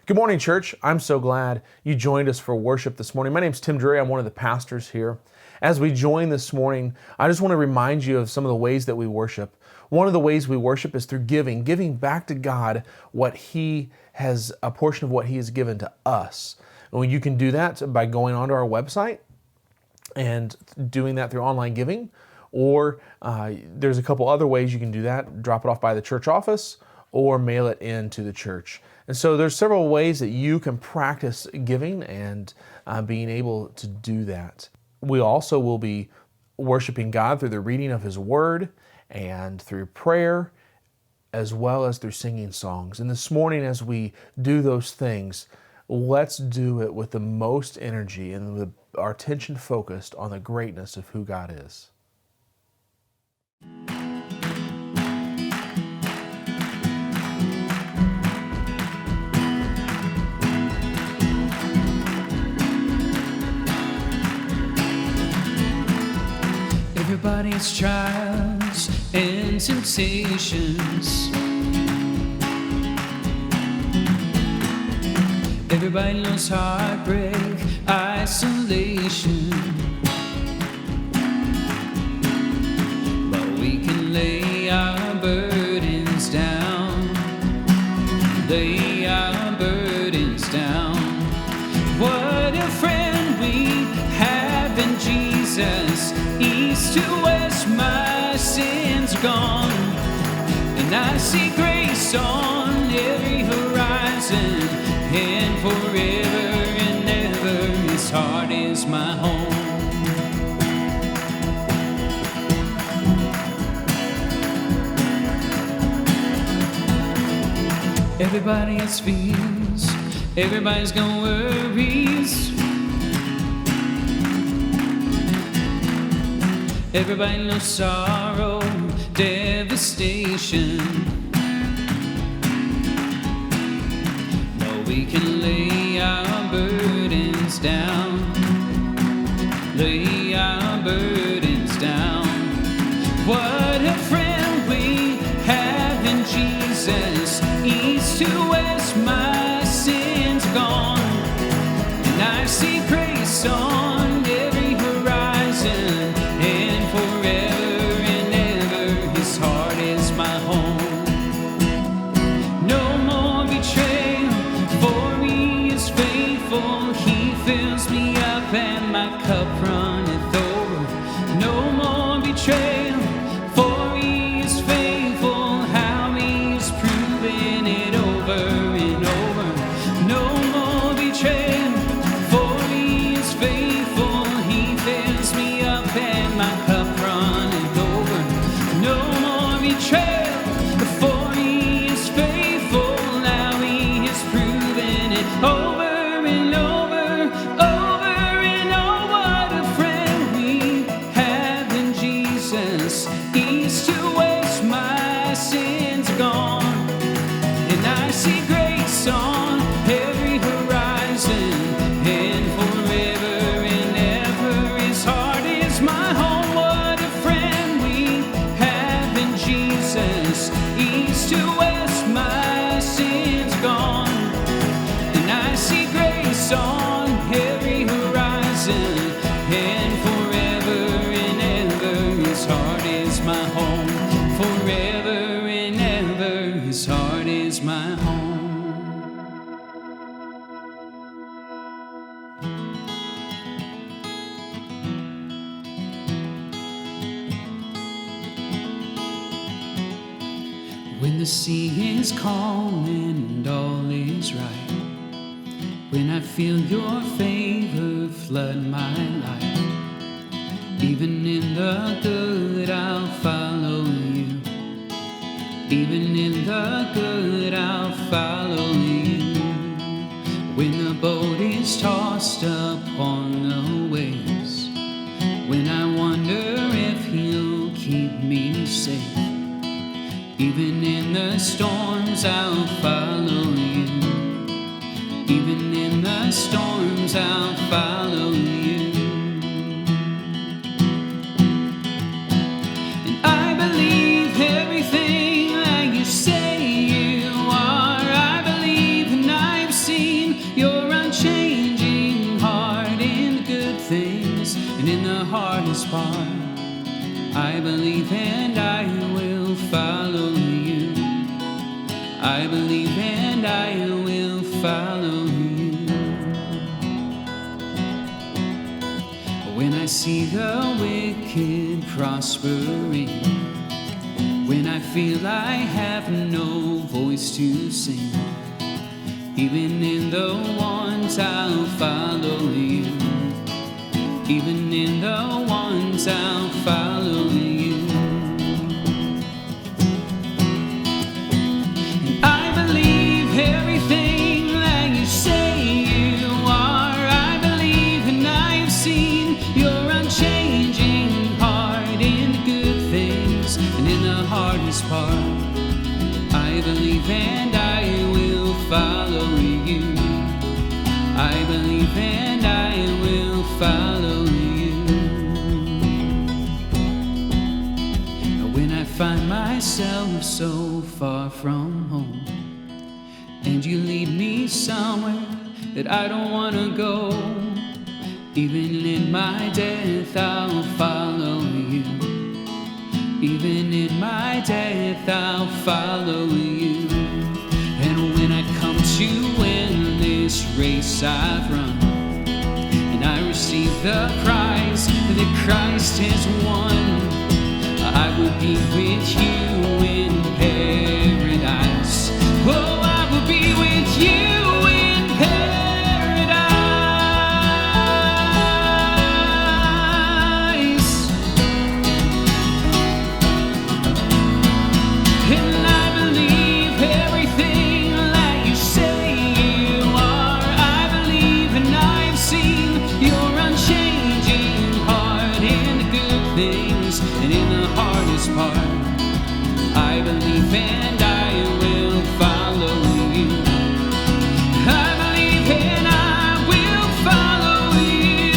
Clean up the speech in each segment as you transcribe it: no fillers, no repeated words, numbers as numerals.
Good morning, church. I'm so glad you joined us for worship this morning. My name's Tim Drury. I'm one of the pastors here. As we join this morning, I just want to remind you of some of the ways that we worship. One of the ways we worship is through giving back to God what He has, a portion of what He has given to us. And you can do that by going onto our website and doing that through online giving, or there's a couple other ways you can do that. Drop it off by the church office or mail it in to the church. And so there's several ways that you can practice giving and being able to do that. We also will be worshiping God through the reading of His Word and through prayer, as well as through singing songs. And this morning, as we do those things, let's do it with the most energy and with our attention focused on the greatness of who God is. Everybody's trials and temptations. Everybody knows heartbreak, isolation. But we can lay our burdens down. Lay our burdens down. What a friend we have in Jesus. East to west, my sins are gone, and I see grace on every horizon, and forever and ever His heart is my home. Everybody has fears, everybody's got worries. Everybody knows sorrow, devastation. But we can lay our burdens down. Lay our burdens down. What a friend we have in Jesus. East to west, my sins are gone, and I see grace on every horizon. Forever and ever, His heart is my home. No more betrayal, for He is faithful. He fills me up and my cup runneth over. No more betrayal, for He is faithful. How He is proving it over and over. No more betrayal, for He is faithful. He fills me up and my cup. When the sea is calm and all is right, when I feel Your favor flood my life, even in the good I'll follow You. Even in the good I'll follow You. When the boat is tossed upon the waves, when I wonder if He'll keep me safe, even in the storms I'll follow You. Even in the storms I'll follow You. And I believe everything that You say You are. I believe and I've seen believe and I will follow you. I believe and I will follow you. When I see the wicked prospering, when I feel I have no voice to sing, even in the ones I'll follow you. Even in the ones I'll follow you. And I believe everything that you say you are. I believe and I've seen your unchanging heart in the good things and in the hardest part. I believe and I will follow you. I believe and I will follow you. When I find myself so far from home, and you lead me somewhere that I don't want to go, even in my death I'll follow you. Even in my death I'll follow you. And when I come to end this race I've run, and I receive the prize that Christ has won, I will be with you in paradise. Oh, I will be with you in paradise. And I believe everything that you say you are. I believe and I've seen your unchanging heart in the good things and in the hardest part. I believe and I will follow you. I believe and I will follow you.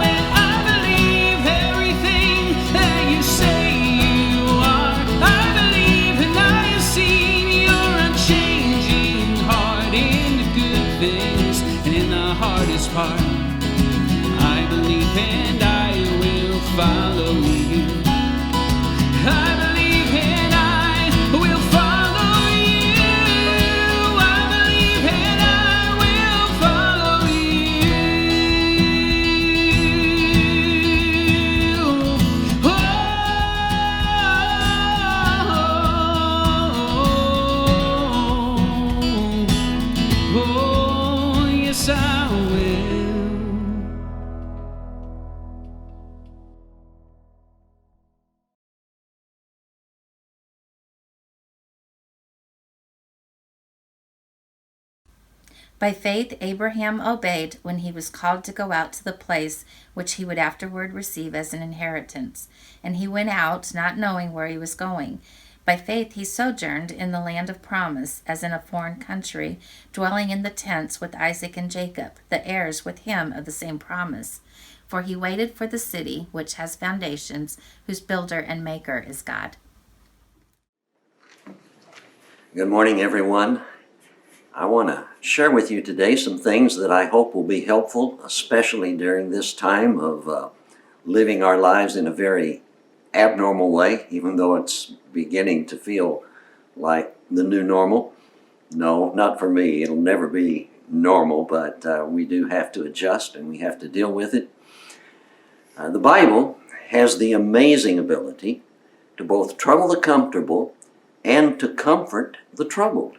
And I believe everything that you say you are. I believe and I have seen your unchanging heart in the good things and in the hardest part. I believe and I will follow you. I believe and I will follow you. I believe and I will follow you. Oh, yes I will. By faith Abraham obeyed when he was called to go out to the place which he would afterward receive as an inheritance. And he went out, not knowing where he was going. By faith he sojourned in the land of promise, as in a foreign country, dwelling in the tents with Isaac and Jacob, the heirs with him of the same promise. For he waited for the city which has foundations, whose builder and maker is God. Good morning, everyone. I want to share with you today some things that I hope will be helpful, especially during this time of living our lives in a very abnormal way, even though it's beginning to feel like the new normal. No, not for me. It'll never be normal, but we do have to adjust and we have to deal with it. The Bible has the amazing ability to both trouble the comfortable and to comfort the troubled.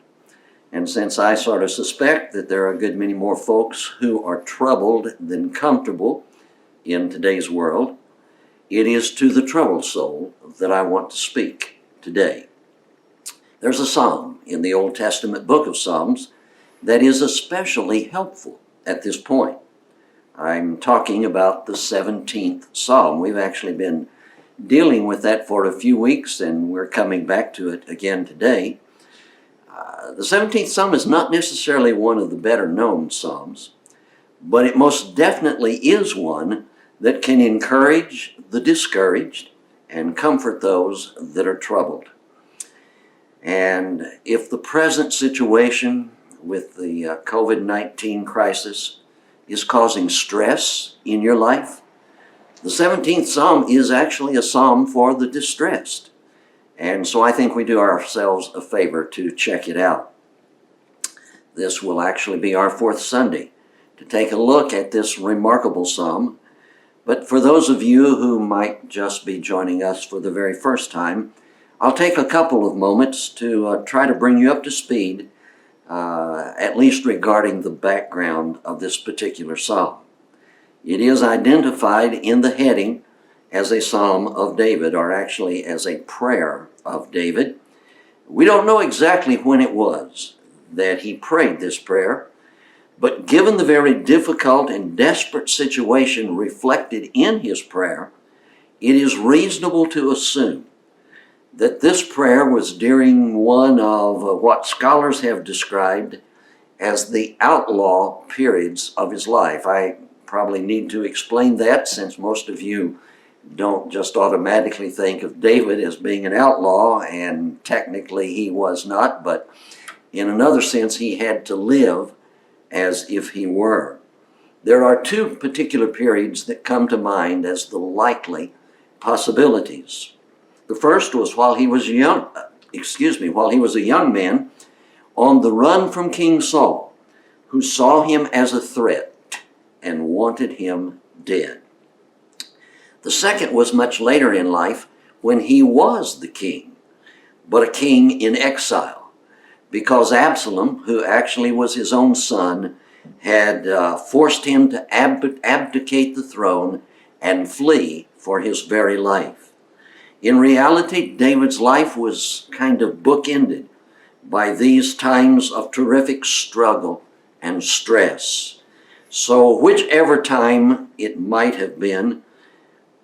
And since I sort of suspect that there are a good many more folks who are troubled than comfortable in today's world, it is to the troubled soul that I want to speak today. There's a psalm in the Old Testament book of Psalms that is especially helpful at this point. I'm talking about the 17th Psalm. We've actually been dealing with that for a few weeks, and we're coming back to it again today. The 17th Psalm is not necessarily one of the better known Psalms, but it most definitely is one that can encourage the discouraged and comfort those that are troubled. And if the present situation with the COVID-19 crisis is causing stress in your life, The 17th Psalm is actually a psalm for the distressed. And so I think we do ourselves a favor to check it out. This will actually be our fourth Sunday to take a look at this remarkable psalm. But for those of you who might just be joining us for the very first time, I'll take a couple of moments to try to bring you up to speed, at least regarding the background of this particular psalm. It is identified in the heading as a psalm of David, or actually as a prayer of David. We don't know exactly when it was that he prayed this prayer, but given the very difficult and desperate situation reflected in his prayer, it is reasonable to assume that this prayer was during one of what scholars have described as the outlaw periods of his life. I probably need to explain that, since most of you don't just automatically think of David as being an outlaw, and technically he was not, but in another sense he had to live as if he were. There are two particular periods that come to mind as the likely possibilities. The first was while he was a young man on the run from King Saul, who saw him as a threat and wanted him dead. The second was much later in life, when he was the king, but a king in exile, because Absalom, who actually was his own son, had forced him to abdicate the throne and flee for his very life. In reality, David's life was kind of bookended by these times of terrific struggle and stress. So whichever time it might have been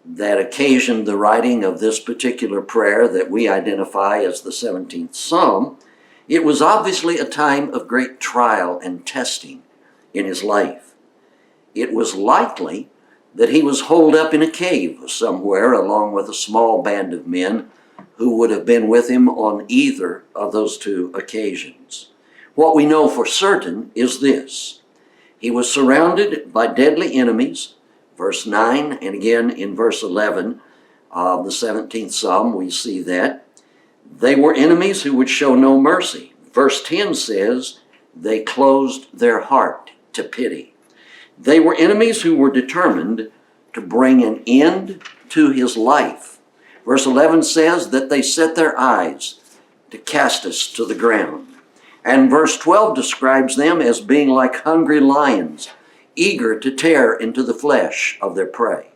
that occasioned the writing of this particular prayer that we identify as the 17th Psalm, it was obviously a time of great trial and testing in his life. It was likely that he was holed up in a cave somewhere along with a small band of men who would have been with him on either of those two occasions. What we know for certain is this: he was surrounded by deadly enemies. Verse 9, and again in verse 11 of the 17th Psalm, we see that. They were enemies who would show no mercy. Verse 10 says, they closed their heart to pity. They were enemies who were determined to bring an end to his life. Verse 11 says that they set their eyes to cast us to the ground. And verse 12 describes them as being like hungry lions, eager to tear into the flesh of their prey.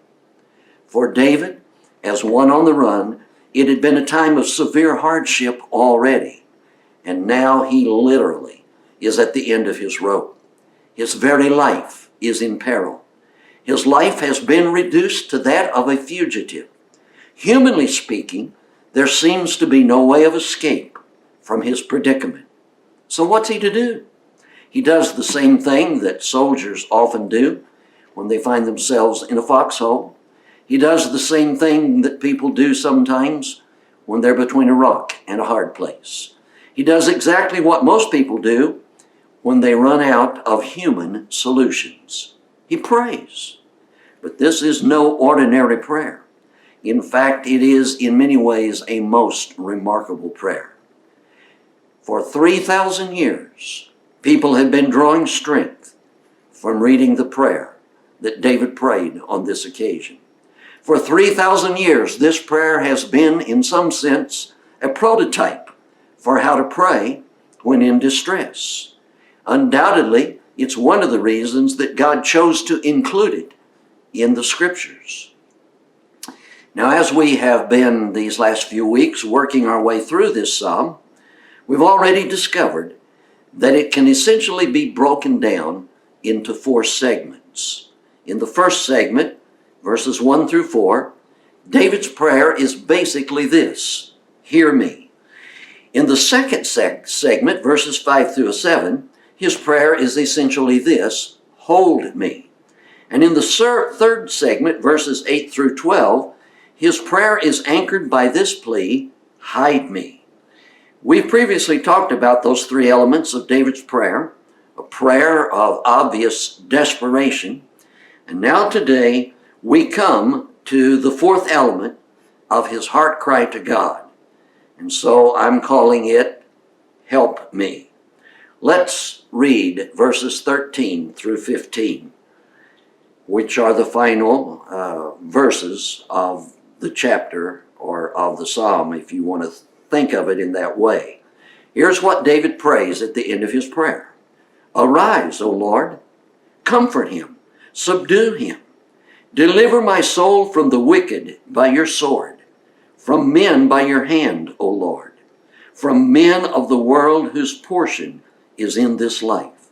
For David, as one on the run, it had been a time of severe hardship already, and now he literally is at the end of his rope. His very life is in peril. His life has been reduced to that of a fugitive. Humanly speaking, there seems to be no way of escape from his predicament. So what's he to do? He does the same thing that soldiers often do when they find themselves in a foxhole. He does the same thing that people do sometimes when they're between a rock and a hard place. He does exactly what most people do when they run out of human solutions. He prays. But this is no ordinary prayer. In fact, it is in many ways a most remarkable prayer. For 3,000 years, people have been drawing strength from reading the prayer that David prayed on this occasion. For 3,000 years, this prayer has been, in some sense, a prototype for how to pray when in distress. Undoubtedly, it's one of the reasons that God chose to include it in the Scriptures. Now, as we have been these last few weeks working our way through this psalm, we've already discovered that it can essentially be broken down into 4 segments. In the first segment, verses 1 through 4, David's prayer is basically this: hear me. In the second segment, verses 5 through 7, his prayer is essentially this: hold me. And in the third segment, verses 8 through 12, his prayer is anchored by this plea: hide me. We've previously talked about those 3 elements of David's prayer: a prayer of obvious desperation. And now today we come to the fourth element of his heart cry to God. And so I'm calling it, Help Me. Let's read verses 13 through 15, which are the final verses of the chapter or of the psalm, if you want to think of it in that way. Here's what David prays at the end of his prayer. Arise, O Lord, comfort him, subdue him. Deliver my soul from the wicked by your sword, from men by your hand, O Lord, from men of the world whose portion is in this life.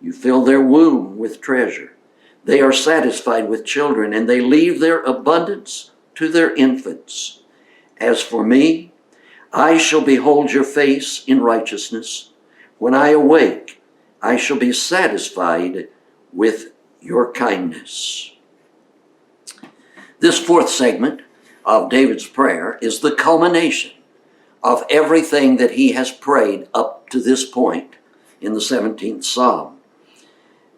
You fill their womb with treasure. They are satisfied with children, and they leave their abundance to their infants. As for me, I shall behold your face in righteousness. When I awake, I shall be satisfied with your kindness. This fourth segment of David's prayer is the culmination of everything that he has prayed up to this point in the 17th Psalm.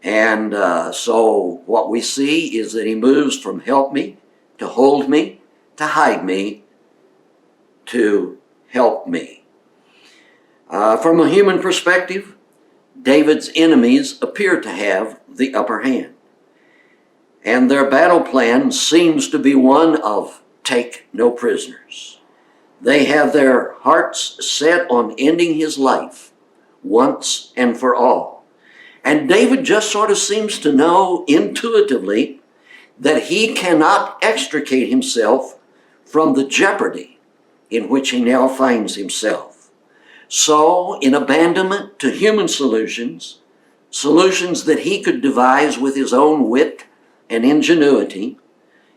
And so what we see is that he moves from help me, to hold me, to hide me, to help me. From a human perspective, David's enemies appear to have the upper hand. And their battle plan seems to be one of take no prisoners. They have their hearts set on ending his life once and for all. And David just sort of seems to know intuitively that he cannot extricate himself from the jeopardy in which he now finds himself. So, in abandonment to human solutions that he could devise with his own wit and ingenuity,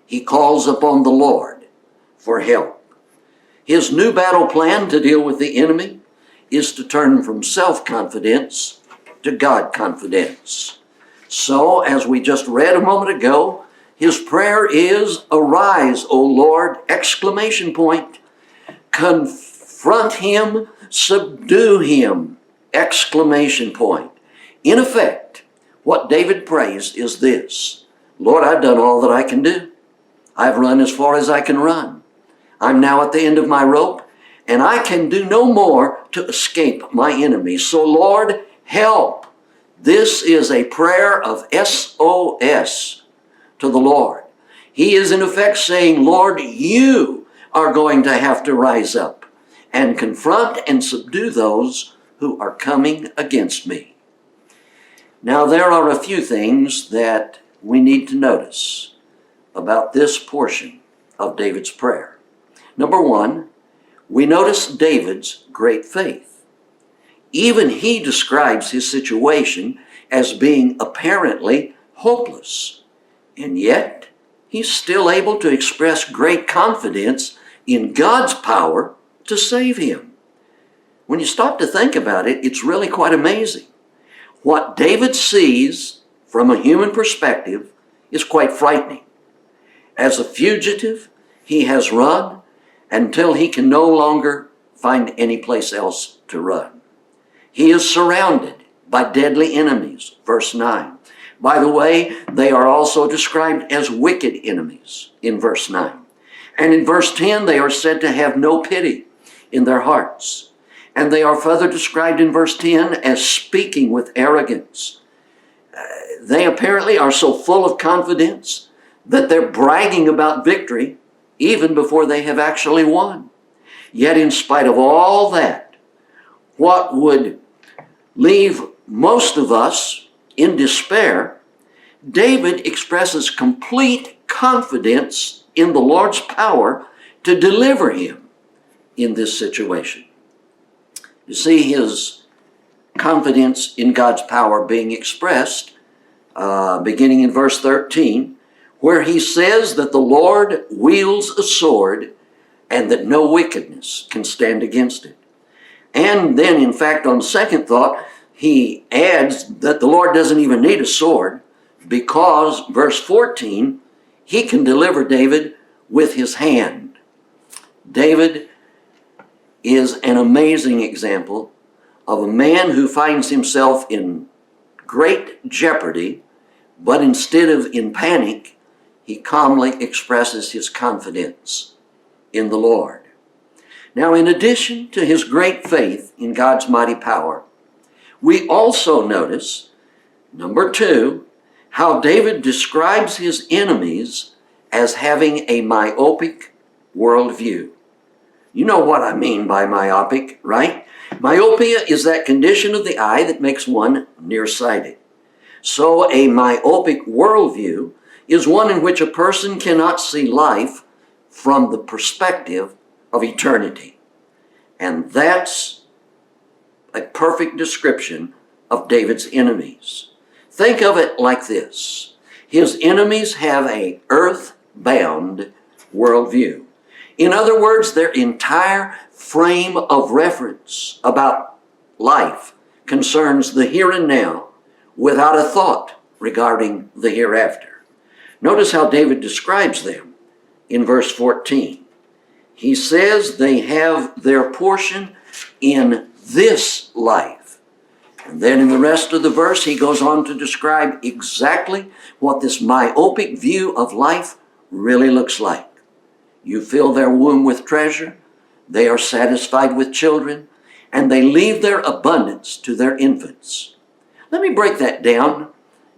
he calls upon the Lord for help. His new battle plan to deal with the enemy is to turn from self-confidence to God-confidence. So, as we just read a moment ago, his prayer is, arise, O Lord, exclamation point. Confront him, subdue him, exclamation point. In effect, what David prays is this: Lord, I've done all that I can do. I've run as far as I can run. I'm now at the end of my rope, and I can do no more to escape my enemies. So, Lord, help. This is a prayer of SOS to the Lord. He is in effect saying, Lord, you are going to have to rise up and confront and subdue those who are coming against me. Now, there are a few things that we need to notice about this portion of David's prayer. Number one, we notice David's great faith. Even he describes his situation as being apparently hopeless, and yet he's still able to express great confidence in God's power to save him. When you stop to think about it, it's really quite amazing. What David sees from a human perspective is quite frightening. As a fugitive, he has run until he can no longer find any place else to run. He is surrounded by deadly enemies, verse 9. By the way, they are also described as wicked enemies in verse 9. And in verse 10, they are said to have no pity in their hearts. And they are further described in verse 10 as speaking with arrogance. They apparently are so full of confidence that they're bragging about victory even before they have actually won. Yet in spite of all that, what would leave most of us in despair, David expresses complete confidence in the Lord's power to deliver him in this situation. You see his confidence in God's power being expressed beginning in verse 13, where he says that the Lord wields a sword and that no wickedness can stand against it. And then, in fact, on second thought, he adds that the Lord doesn't even need a sword because, verse 14, he can deliver David with his hand. David is an amazing example of a man who finds himself in great jeopardy, but instead of in panic, he calmly expresses his confidence in the Lord. Now, in addition to his great faith in God's mighty power, we also notice, number 2, how David describes his enemies as having a myopic worldview. You know what I mean by myopic, right? Myopia is that condition of the eye that makes one nearsighted. So a myopic worldview is one in which a person cannot see life from the perspective of eternity. And that's a perfect description of David's enemies. Think of it like this. His enemies have an earth-bound worldview. In other words, their entire frame of reference about life concerns the here and now without a thought regarding the hereafter. Notice how David describes them in verse 14. He says they have their portion in this life. And then in the rest of the verse, he goes on to describe exactly what this myopic view of life really looks like. You fill their womb with treasure, they are satisfied with children, and they leave their abundance to their infants. Let me break that down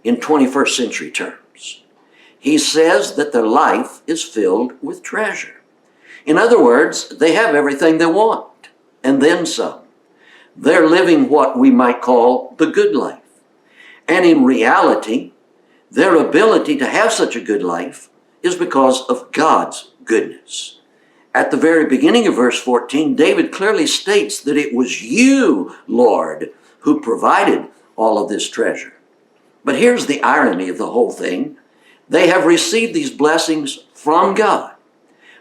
in 21st century terms. He says that their life is filled with treasure. In other words, they have everything they want, and then some. They're living what we might call the good life. And in reality, their ability to have such a good life is because of God's goodness. At the very beginning of verse 14, David clearly states that it was you, Lord, who provided all of this treasure. But here's the irony of the whole thing. They have received these blessings from God,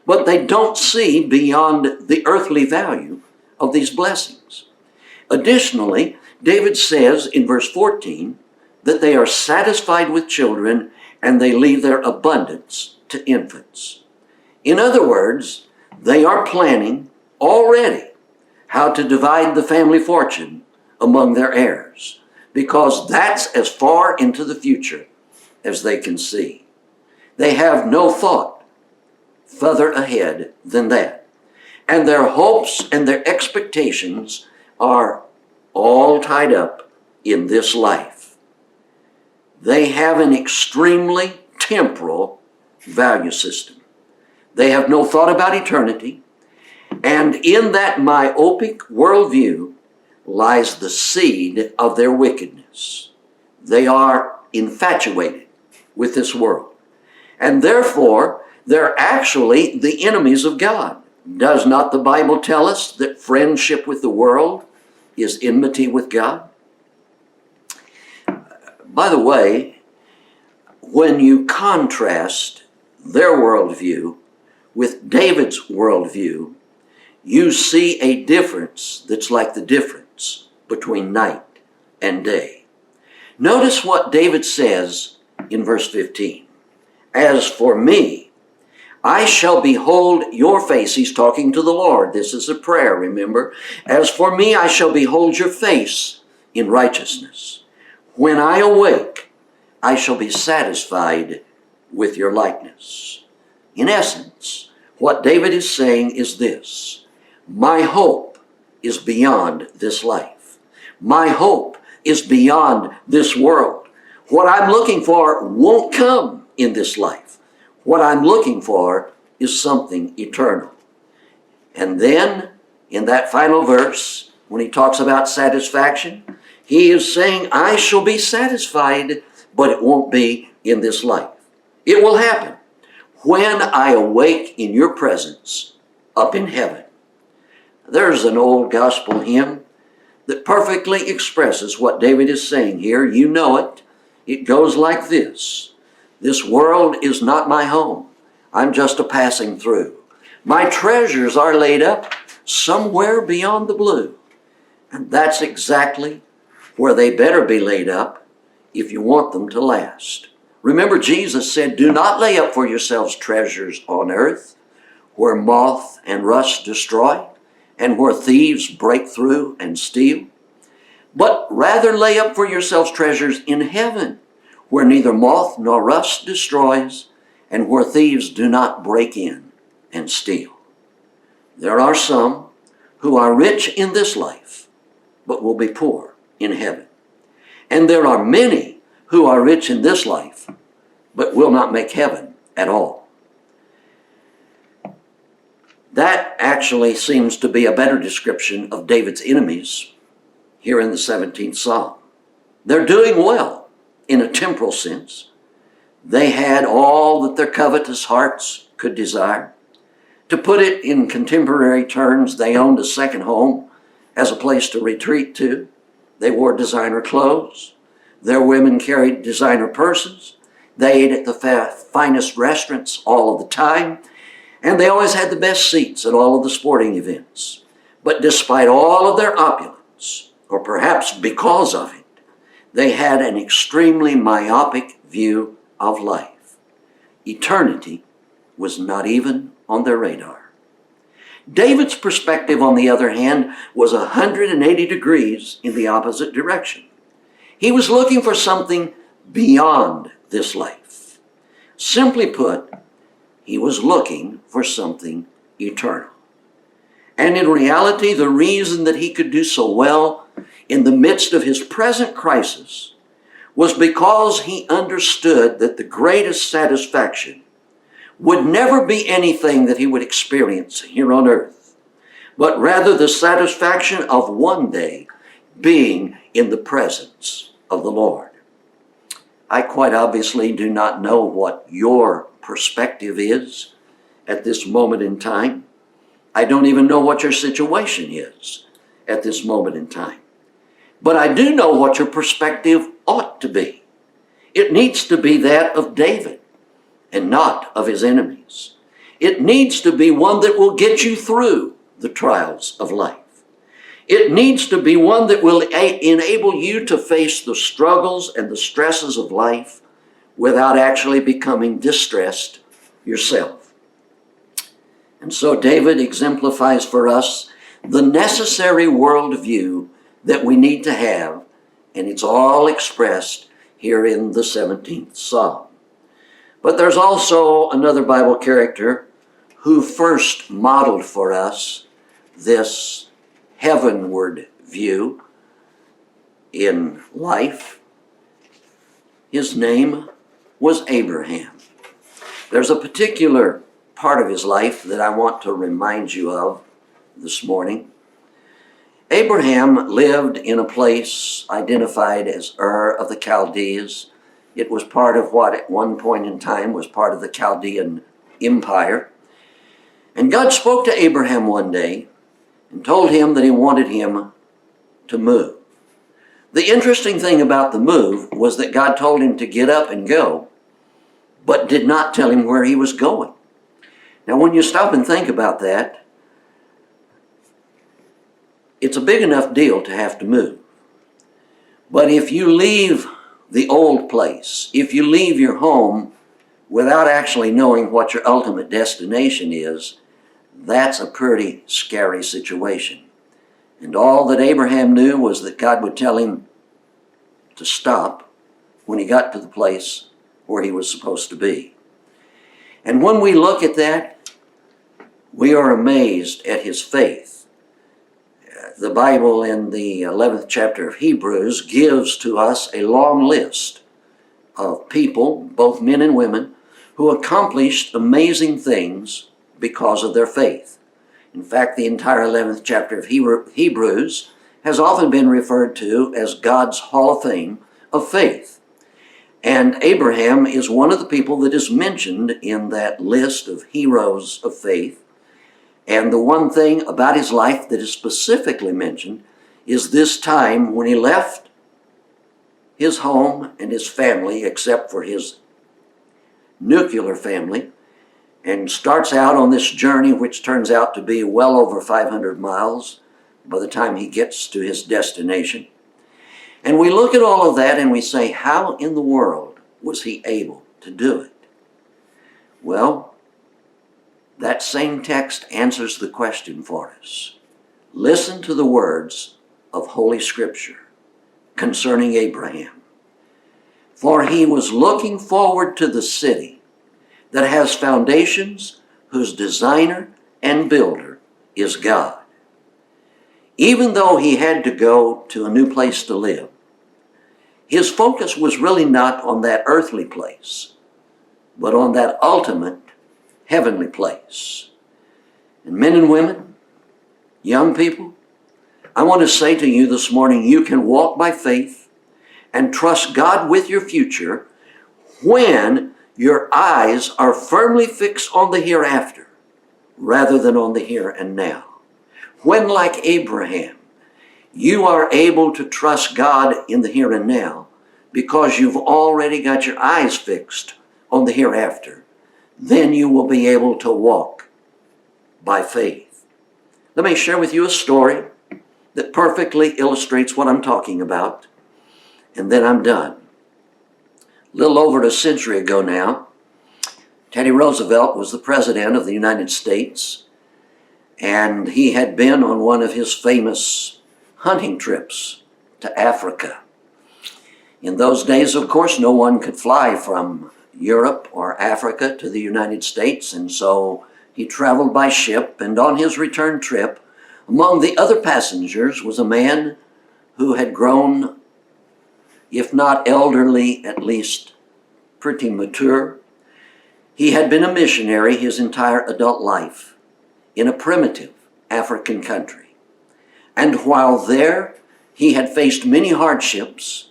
but they don't see beyond the earthly value of these blessings. Additionally, David says in verse 14 that they are satisfied with children and they leave their abundance to infants. In other words, they are planning already how to divide the family fortune among their heirs, because that's as far into the future as they can see. They have no thought further ahead than that. And their hopes and their expectations are all tied up in this life. They have an extremely temporal value system. They have no thought about eternity. And in that myopic worldview lies the seed of their wickedness. They are infatuated with this world. And therefore, they're actually the enemies of God. Does not the Bible tell us that friendship with the world is enmity with God? By the way, when you contrast their worldview with David's worldview, you see a difference that's like the difference between night and day. Notice what David says in verse 15. As for me, I shall behold your face. He's talking to the Lord. This is a prayer, remember. As for me, I shall behold your face in righteousness. When I awake, I shall be satisfied with your likeness. In essence, what David is saying is this: my hope is beyond this life. My hope is beyond this world. What I'm looking for won't come in this life. What I'm looking for is something eternal. And then, in that final verse, when he talks about satisfaction, he is saying, I shall be satisfied, but it won't be in this life. It will happen when I awake in your presence up in heaven. There's an old gospel hymn that perfectly expresses what David is saying here. You know it. It goes like this: this world is not my home. I'm just a passing through. My treasures are laid up somewhere beyond the blue. And that's exactly where they better be laid up if you want them to last. Remember, Jesus said, do not lay up for yourselves treasures on earth, where moth and rust destroy, and where thieves break through and steal. But rather lay up for yourselves treasures in heaven, where neither moth nor rust destroys, and where thieves do not break in and steal. There are some who are rich in this life, but will be poor in heaven. And there are many who are rich in this life, but will not make heaven at all. That actually seems to be a better description of David's enemies here in the 17th Psalm. They're doing well in a temporal sense. They had all that their covetous hearts could desire. To put it in contemporary terms, they owned a second home as a place to retreat to. They wore designer clothes. Their women carried designer purses. They ate at the finest restaurants all of the time. And they always had the best seats at all of the sporting events. But despite all of their opulence, or perhaps because of it, they had an extremely myopic view of life. Eternity was not even on their radar. David's perspective, on the other hand, was 180 degrees in the opposite direction. He was looking for something beyond this life. Simply put, he was looking for something eternal. And in reality, the reason that he could do so well in the midst of his present crisis was because he understood that the greatest satisfaction would never be anything that he would experience here on earth, but rather the satisfaction of one day being in the presence of the Lord. I quite obviously do not know what your perspective is at this moment in time. I don't even know what your situation is at this moment in time. But I do know what your perspective ought to be. It needs to be that of David and not of his enemies. It needs to be one that will get you through the trials of life. It needs to be one that will enable you to face the struggles and the stresses of life without actually becoming distressed yourself. And so David exemplifies for us the necessary worldview that we need to have, and it's all expressed here in the 17th Psalm. But there's also another Bible character who first modeled for us this heavenward view in life. His name was Abraham. There's a particular part of his life that I want to remind you of this morning. Abraham lived in a place identified as Ur of the Chaldees. It was part of what at one point in time was part of the Chaldean Empire. And God spoke to Abraham one day and told him that he wanted him to move. The interesting thing about the move was that God told him to get up and go, but did not tell him where he was going. Now, when you stop and think about that, it's a big enough deal to have to move. But if you leave the old place, if you leave your home without actually knowing what your ultimate destination is, that's a pretty scary situation. And all that Abraham knew was that God would tell him to stop when he got to the place where he was supposed to be. And when we look at that, we are amazed at his faith. The Bible in the 11th chapter of Hebrews gives to us a long list of people, both men and women, who accomplished amazing things because of their faith. In fact, the entire 11th chapter of Hebrews has often been referred to as God's Hall of Fame of faith. And Abraham is one of the people that is mentioned in that list of heroes of faith. And the one thing about his life that is specifically mentioned is this time when he left his home and his family, except for his nuclear family, and starts out on this journey which turns out to be well over 500 miles by the time he gets to his destination. And we look at all of that and we say, how in the world was he able to do it? Well, that same text answers the question for us. Listen to the words of Holy Scripture concerning Abraham. For he was looking forward to the city that has foundations, whose designer and builder is God. Even though he had to go to a new place to live, his focus was really not on that earthly place, but on that ultimate heavenly place. And men and women, young people, I want to say to you this morning, you can walk by faith and trust God with your future when your eyes are firmly fixed on the hereafter rather than on the here and now. When, like Abraham, you are able to trust God in the here and now because you've already got your eyes fixed on the hereafter, then you will be able to walk by faith. Let me share with you a story that perfectly illustrates what I'm talking about, and then I'm done. A little over a century ago now, Teddy Roosevelt was the President of the United States, and he had been on one of his famous hunting trips to Africa. In those days, of course, no one could fly from Europe or Africa to the United States, and so he traveled by ship, and on his return trip, among the other passengers was a man who had grown, if not elderly, at least pretty mature. He had been a missionary his entire adult life in a primitive African country. And while there, he had faced many hardships,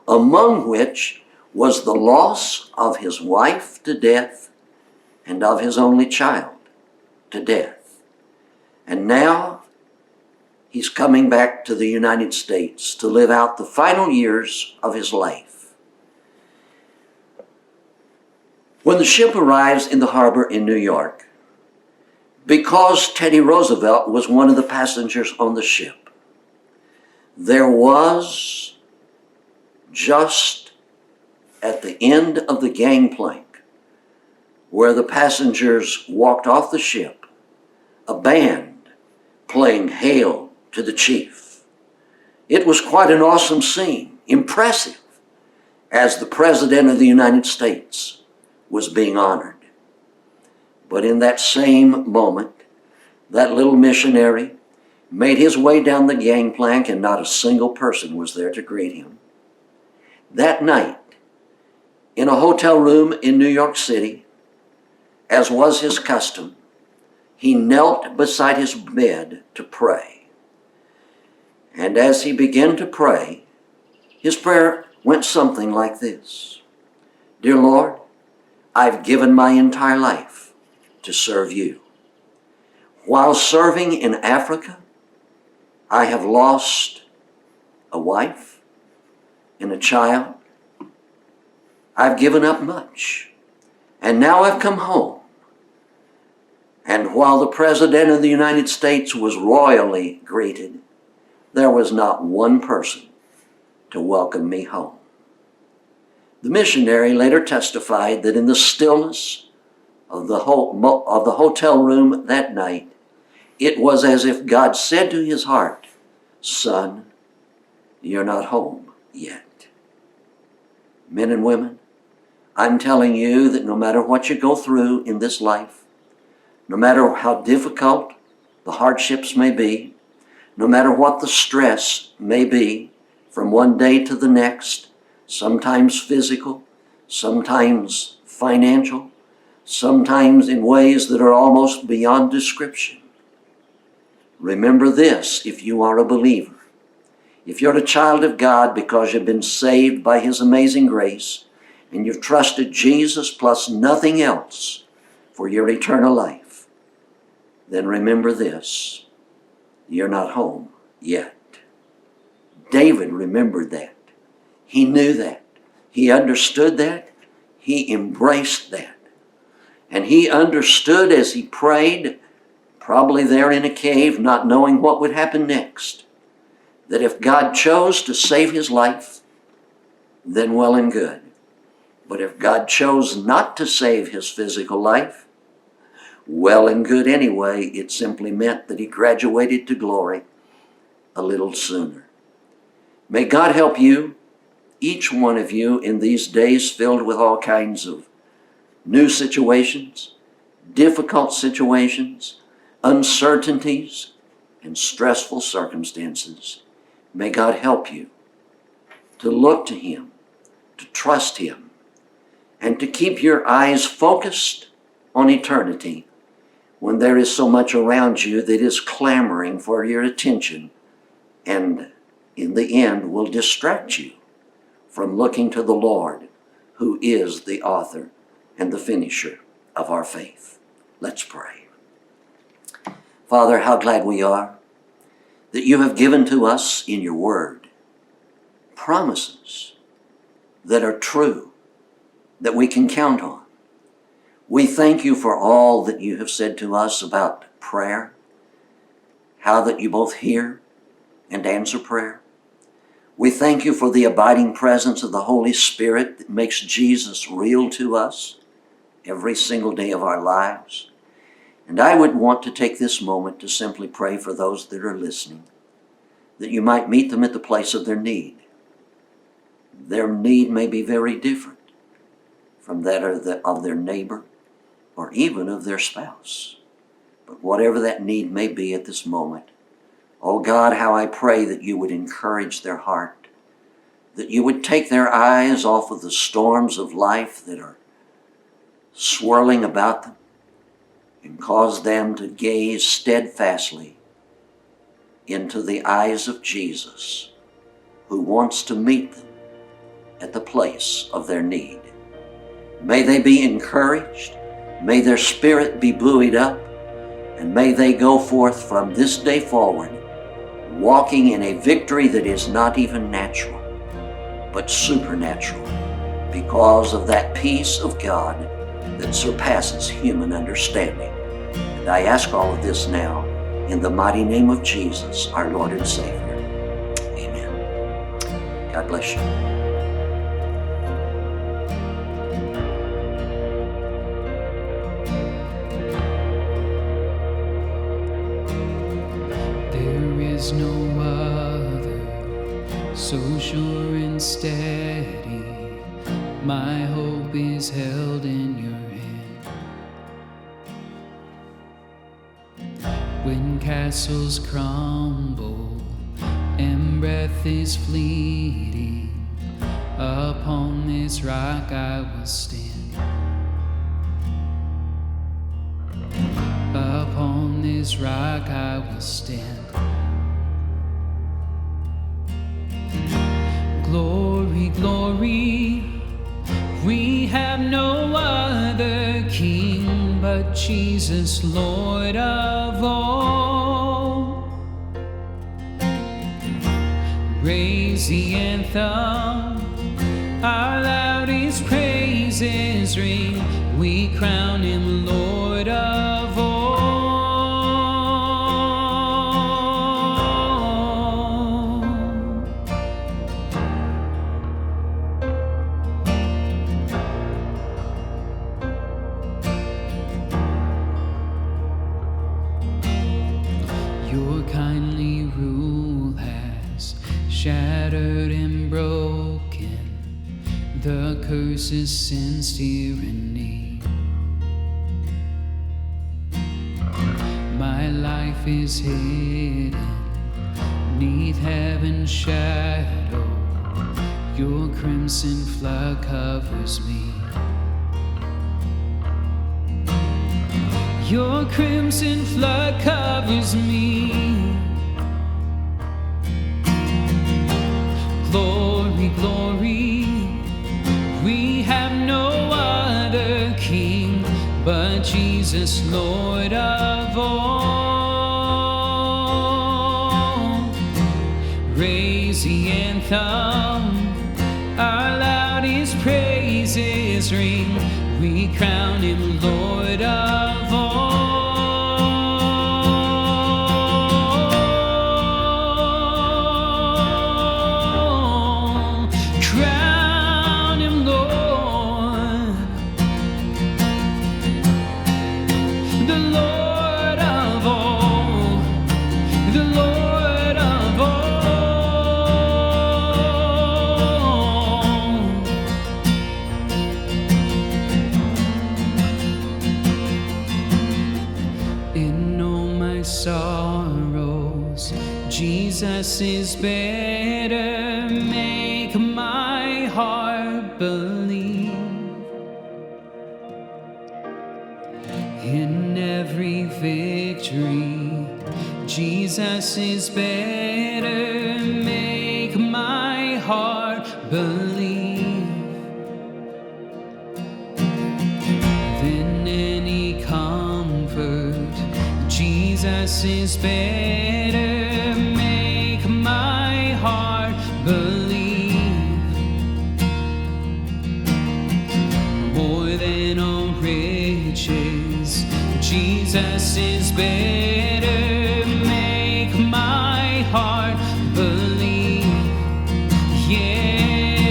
among which was the loss of his wife to death and of his only child to death. And now he's coming back to the United States to live out the final years of his life. When the ship arrives in the harbor in New York, because Teddy Roosevelt was one of the passengers on the ship, there was, just at the end of the gangplank where the passengers walked off the ship, a band playing Hail to the Chief. It was quite an awesome scene, impressive, as the President of the United States was being honored. But in that same moment, that little missionary made his way down the gangplank, and not a single person was there to greet him. That night, in a hotel room in New York City, as was his custom, he knelt beside his bed to pray. And as he began to pray, his prayer went something like this: Dear Lord, I've given my entire life to serve you. While serving in Africa, I have lost a wife and a child. I've given up much, and now I've come home. And while the President of the United States was royally greeted, there was not one person to welcome me home. The missionary later testified that in the stillness of the hotel room that night, it was as if God said to his heart, Son, you're not home yet. Men and women, I'm telling you that no matter what you go through in this life, no matter how difficult the hardships may be, no matter what the stress may be from one day to the next, sometimes physical, sometimes financial, sometimes in ways that are almost beyond description. Remember this, if you are a believer. If you're a child of God because you've been saved by His amazing grace and you've trusted Jesus plus nothing else for your eternal life, then remember this, you're not home yet. David remembered that. He knew that. He understood that. He embraced that. And he understood as he prayed, probably there in a cave, not knowing what would happen next, that if God chose to save his life, then well and good. But if God chose not to save his physical life, well and good anyway. It simply meant that he graduated to glory a little sooner. May God help you, each one of you, in these days filled with all kinds of new situations, difficult situations, uncertainties, and stressful circumstances. May God help you to look to Him, to trust Him, and to keep your eyes focused on eternity when there is so much around you that is clamoring for your attention and in the end will distract you from looking to the Lord, who is the author and the finisher of our faith. Let's pray. Father, how glad we are that you have given to us in your word promises that are true, that we can count on. We thank you for all that you have said to us about prayer, how that you both hear and answer prayer. We thank you for the abiding presence of the Holy Spirit that makes Jesus real to us every single day of our lives. And I would want to take this moment to simply pray for those that are listening, that you might meet them at the place of their need. Their need may be very different from that of their neighbor or even of their spouse. But whatever that need may be at this moment, oh God, how I pray that you would encourage their heart, that you would take their eyes off of the storms of life that are swirling about them and cause them to gaze steadfastly into the eyes of Jesus, who wants to meet them at the place of their need. May they be encouraged, may their spirit be buoyed up, and may they go forth from this day forward walking in a victory that is not even natural, but supernatural, because of that peace of God that surpasses human understanding. And I ask all of this now in the mighty name of Jesus, our Lord and Savior. Amen. God bless you. There is no other so sure and steady. My hope is held in your hand. When castles crumble and breath is fleeting, upon this rock I will stand. Upon this rock I will stand. Glory, glory, we have no other King but Jesus, Lord of all. Raise the anthem, our loudest praises ring. We crown him Lord of all. Your kindly rule has shattered and broken the curses since tyranny. My life is hidden neath heaven's shadow. Your crimson flood covers me. Your crimson flood covers me. Glory, glory, we have no other King but Jesus, Lord of all. Raise the anthem, our loudest praises ring. We crown him Lord of all. Crown him Lord, the Lord of all, the Lord of all. Jesus is better, make my heart believe. In every victory, Jesus is better, make my heart believe. Than any comfort, Jesus is better, make my heart believe. More than all riches, Jesus is better, make my heart believe. Yeah,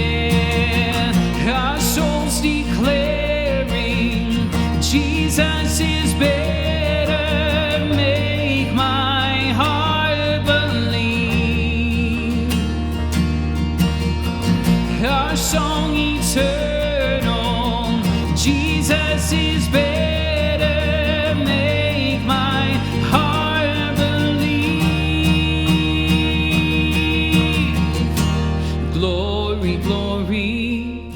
our souls declaring Jesus is better, make my heart believe. Our song eternal, Jesus is better, make my heart believe. Glory, glory,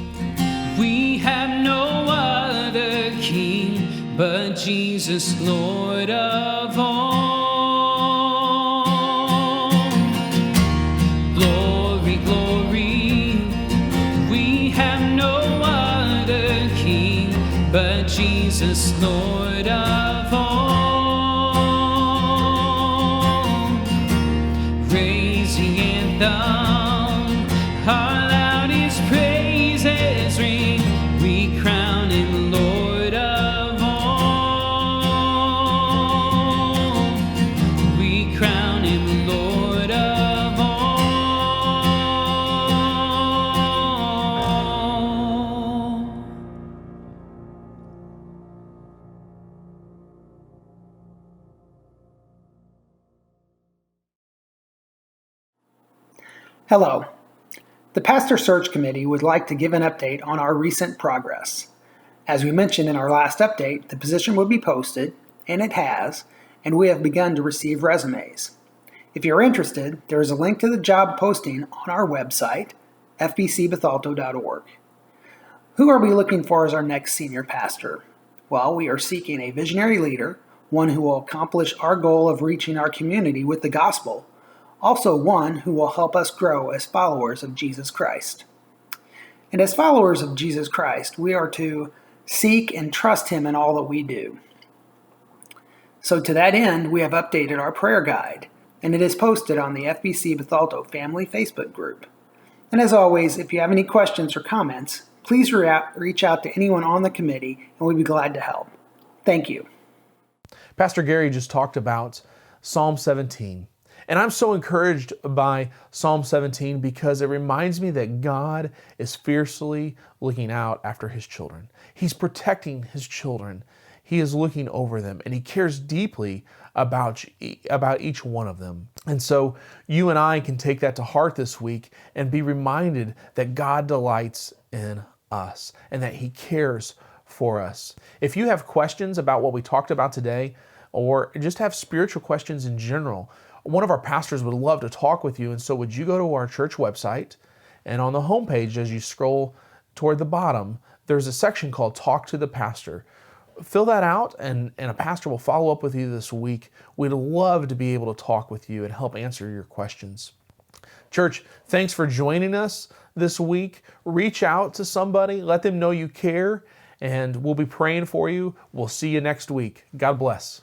we have no other King but Jesus, Lord of all. Glory, glory, we have no other King but Jesus, Lord of all. Raising anthem, our loudest praises ring, we crown him Lord of all. We crown him Lord of all. Hello. The Pastor Search Committee would like to give an update on our recent progress. As we mentioned in our last update, the position would be posted, and it has, and we have begun to receive resumes. If you're interested, there is a link to the job posting on our website, fbcbethalto.org. Who are we looking for as our next senior pastor? Well, we are seeking a visionary leader, one who will accomplish our goal of reaching our community with the gospel, also one who will help us grow as followers of Jesus Christ. And as followers of Jesus Christ, we are to seek and trust him in all that we do. So to that end, we have updated our prayer guide, and it is posted on the FBC Bethalto Family Facebook group. And as always, if you have any questions or comments, please reach out to anyone on the committee, and we'd be glad to help. Thank you. Pastor Gary just talked about Psalm 17. And I'm so encouraged by Psalm 17 because it reminds me that God is fiercely looking out after his children. He's protecting his children. He is looking over them, and he cares deeply about each one of them. And so you and I can take that to heart this week and be reminded that God delights in us and that he cares for us. If you have questions about what we talked about today, or just have spiritual questions in general, one of our pastors would love to talk with you. And so would you go to our church website, and on the homepage, as you scroll toward the bottom, there's a section called Talk to the Pastor. Fill that out, and a pastor will follow up with you this week. We'd love to be able to talk with you and help answer your questions. Church, thanks for joining us this week. Reach out to somebody, let them know you care, and we'll be praying for you. We'll see you next week. God bless.